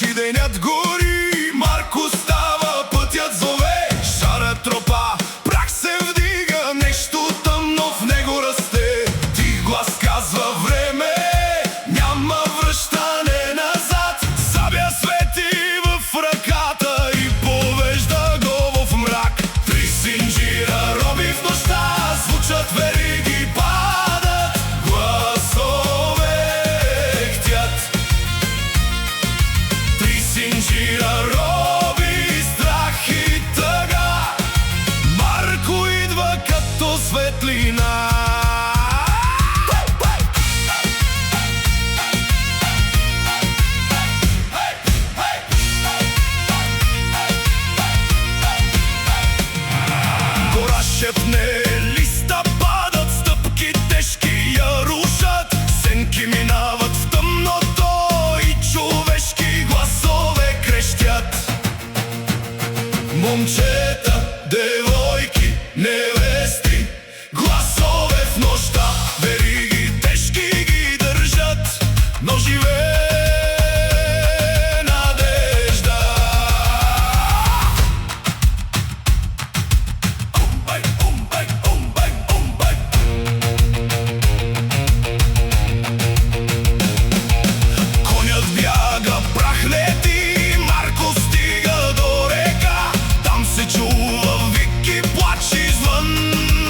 ночи денят гори, Марко става, пътят зове. Шарът тропа, прах се вдига, нещо тъмно в него расте. Тих глас казва: време, няма връщане назад. Сабя свети в ръката и повежда го в мрак. Три синджира роби в нощта, звучат вериги, падат гласове хтят. Три синджира роби, страх и тъга, Марко идва като светлина. Гора шепне, листа падат, стъпки тежки я рушат. Сенки минават в тъмното и човешки гласове крещят. Момчета, девойки, невести, гласове в нощта, вериги тежки ги държат, но живее надежда. Умбай, умбай, умбай, умбай. Конят бяга, прах лети, Марко стига до река. Там се чува вик и плач извън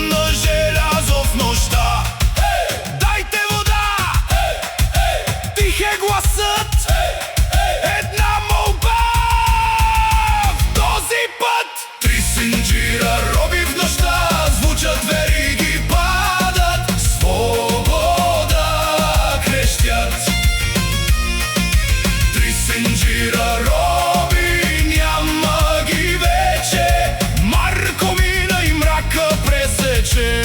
на желязо в нощта. Дайте вода! Тих е гласът! Една молба в този път! Три синджира роби в нощта, звучат вериги, падат, свобода крещят. Три синджира роби, няма ги вече, Марко мина и мрака пресече.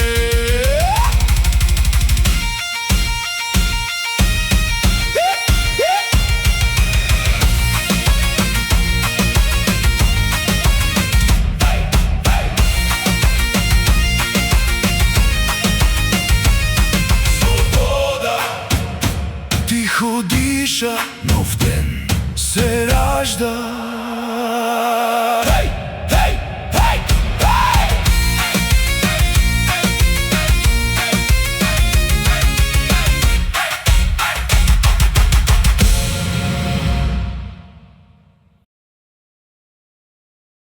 Свобода тихо диша, нов ден се ражда.